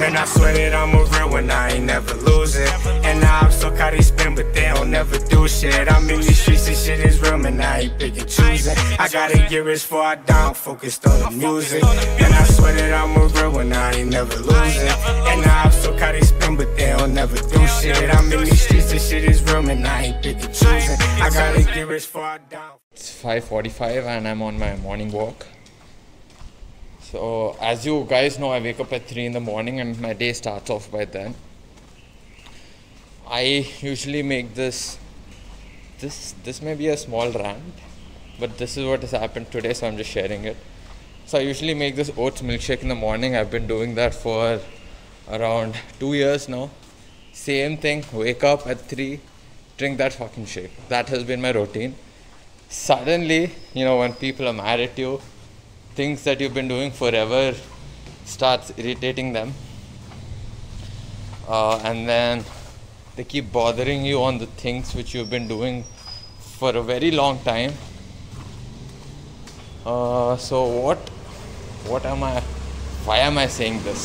Man, I swear that I'm a real one, I ain't never losing. And now I'm so caught they spin, but they don't never do shit. I'm in these streets, this shit is real, man, I ain't picking choosing. I gotta get rich before I die, I'm focused on the music. And I swear that I'm a real one, I ain't never losing. And now I'm so caught they spin, but they don't never do shit. I'm in these streets, this shit is real, man, I ain't picking choosing. I gotta get rich before I die. It's 5:45 and I'm on my morning walk. So as you guys know, I wake up at 3 in the morning and my day starts off by then. I usually make this may be a small rant, but this is what has happened today, so I'm just sharing it. So I usually make this oats milkshake in the morning. I've been doing that for around 2 years now. Same thing, wake up at 3, drink that fucking shake. That has been my routine. Suddenly, when people are mad at you, things that you've been doing forever starts irritating them. And then they keep bothering you on the things which you've been doing for a very long time. So why am I saying this?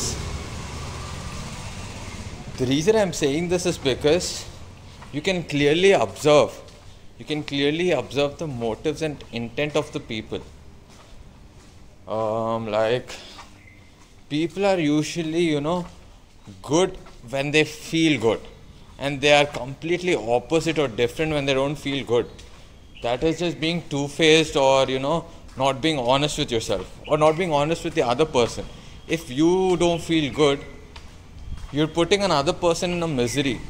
The reason I'm saying this is because you can clearly observe the motives and intent of the people. Like, people are usually, good when they feel good, and they are completely opposite or different when they don't feel good. That is just being two-faced, or not being honest with yourself, or not being honest with the other person. If you don't feel good, you're putting another person in a misery.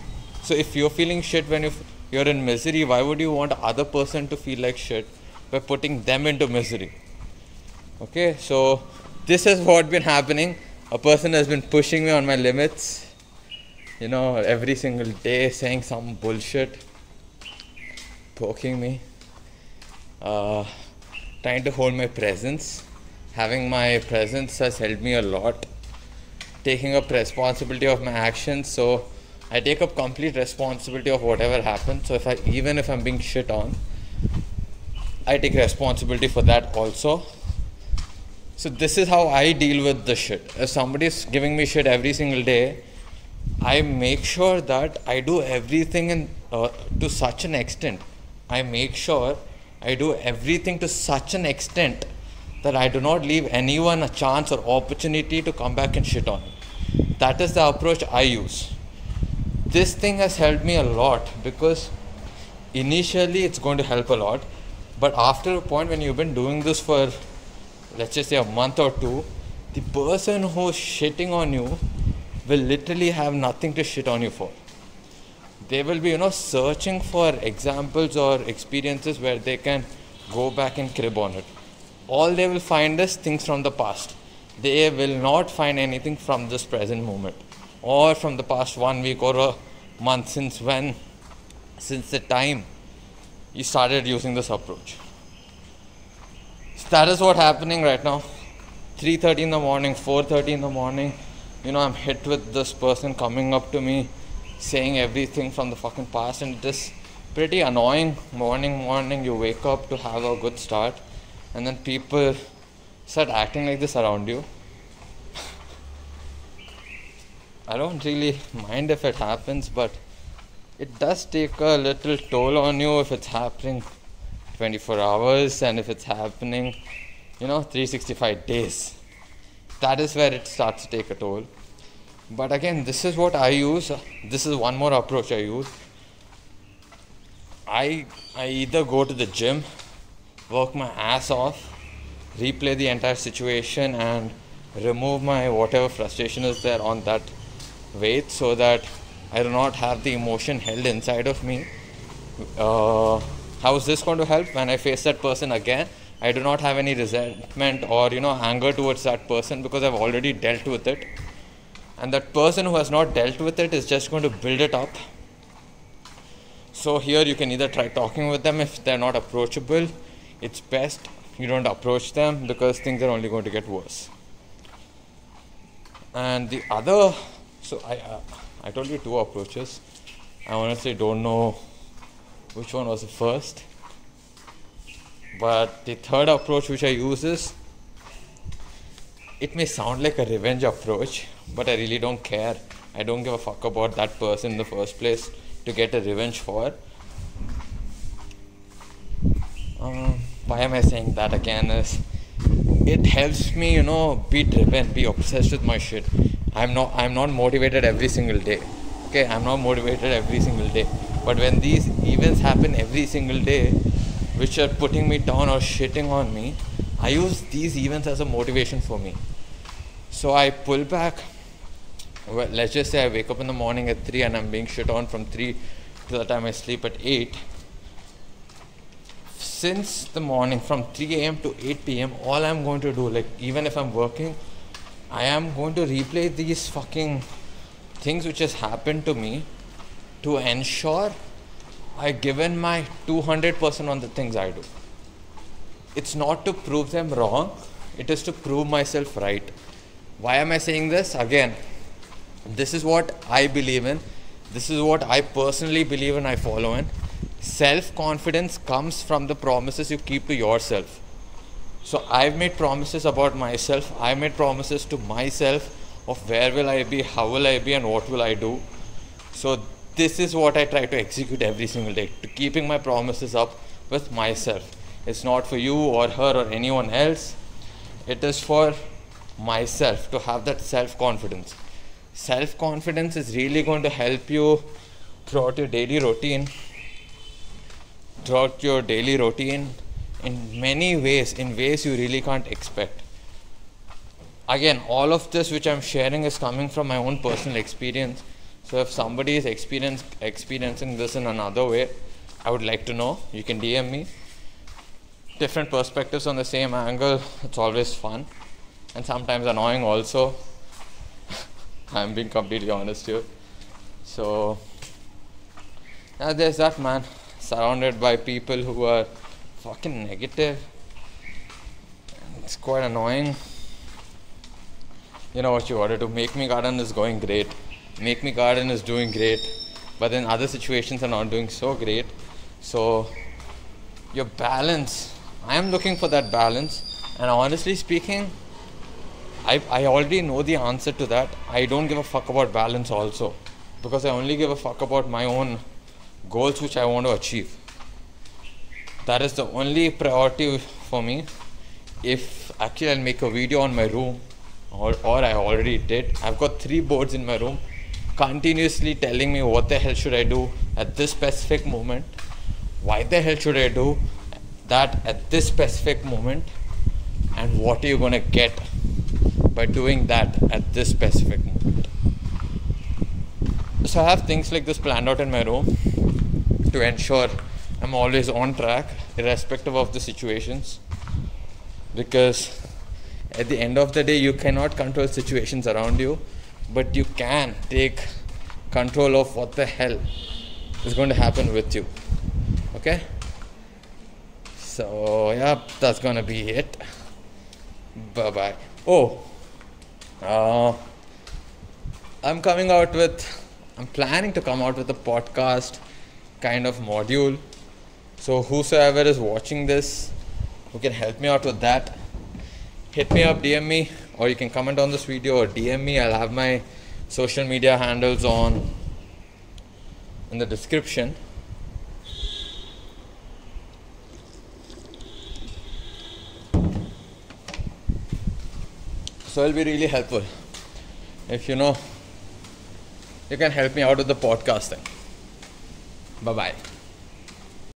So if you're feeling shit when you're in misery, why would you want the other person to feel like shit by putting them into misery? Okay, so this is what's been happening. A person has been pushing me on my limits, every single day, saying some bullshit, poking me, trying to hold my presence. Having my presence has helped me a lot. Taking up responsibility of my actions, so I take up complete responsibility of whatever happens. So even if I'm being shit on, I take responsibility for that also. So this is how I deal with the shit. If somebody is giving me shit every single day, I make sure that I do everything to such an extent. I make sure I do everything to such an extent that I do not leave anyone a chance or opportunity to come back and shit on me. That is the approach I use. This thing has helped me a lot, because initially it's going to help a lot, but after a point when you've been doing this for, let's just say, a month or two, the person who's shitting on you will literally have nothing to shit on you for. They will be, searching for examples or experiences where they can go back and crib on it. All they will find is things from the past. They will not find anything from this present moment, or from the past 1 week or a month, since the time you started using this approach. So that is what's happening right now. 3:30 in the morning, 4:30 in the morning, I'm hit with this person coming up to me, saying everything from the fucking past, and it is pretty annoying. Morning, you wake up to have a good start, and then people start acting like this around you. I don't really mind if it happens, but it does take a little toll on you if it's happening 24 hours, and if it's happening, 365 days. That is where it starts to take a toll. But again, this is what I use. This is one more approach I use. I either go to the gym, work my ass off, replay the entire situation, and remove my whatever frustration is there on that weight, so that I do not have the emotion held inside of me. How is this going to help? When I face that person again, I do not have any resentment or anger towards that person, because I've already dealt with it. And that person who has not dealt with it is just going to build it up. So here you can either try talking with them. If they're not approachable, it's best you don't approach them, because things are only going to get worse. And the other, so I told you 2 approaches. I honestly don't know which one was the first. But the third approach which I use is, it may sound like a revenge approach, but I really don't care. I don't give a fuck about that person in the first place to get a revenge for. Why am I saying that again is, it helps me, be driven, be obsessed with my shit. I'm not motivated every single day. Okay, I'm not motivated every single day. But when these events happen every single day, which are putting me down or shitting on me, I use these events as a motivation for me. So I pull back. Well, let's just say I wake up in the morning at 3 and I'm being shit on from 3 to the time I sleep at 8. Since the morning from 3 a.m. to 8 p.m, all I'm going to do, like even if I'm working, I am going to replay these fucking things which has happened to me to ensure I've given my 200% on the things I do. It's not to prove them wrong, it is to prove myself right. Why am I saying this? Again, this is what I believe in. This is what I personally believe in, I follow in. Self-confidence comes from the promises you keep to yourself. So I've made promises about myself. I made promises to myself of where will I be, how will I be, and what will I do. So this is what I try to execute every single day, to keeping my promises up with myself. It's not for you or her or anyone else. It is for myself to have that self-confidence. Self-confidence is really going to help you throughout your daily routine. In many ways, in ways you really can't expect. Again, all of this which I'm sharing is coming from my own personal experience. So if somebody is experiencing this in another way, I would like to know. You can DM me. Different perspectives on the same angle, it's always fun. And sometimes annoying also. I'm being completely honest here. So, yeah, there's that, man. Surrounded by people who are fucking negative. It's quite annoying. You know what you gotta do. Make Me Garden is going great. Make Me Garden is doing great. But then other situations are not doing so great. So, your balance. I am looking for that balance. And honestly speaking, I already know the answer to that. I don't give a fuck about balance also. Because I only give a fuck about my own goals which I want to achieve. That is the only priority for me. If actually I'll make a video on my room, or I already did. I've got 3 boards in my room continuously telling me what the hell should I do at this specific moment, why the hell should I do that at this specific moment, and what are you going to get by doing that at this specific moment. So I have things like this planned out in my room to ensure I'm always on track irrespective of the situations, because at the end of the day you cannot control situations around you, but you can take control of what the hell is going to happen with you. Okay, so yeah, that's gonna be it. Bye bye. I'm planning to come out with a podcast kind of module. So whosoever is watching this who can help me out with that, hit me up, DM me, or you can comment on this video or DM me. I'll have my social media handles in the description. So it'll be really helpful if you can help me out with the podcasting. Bye bye.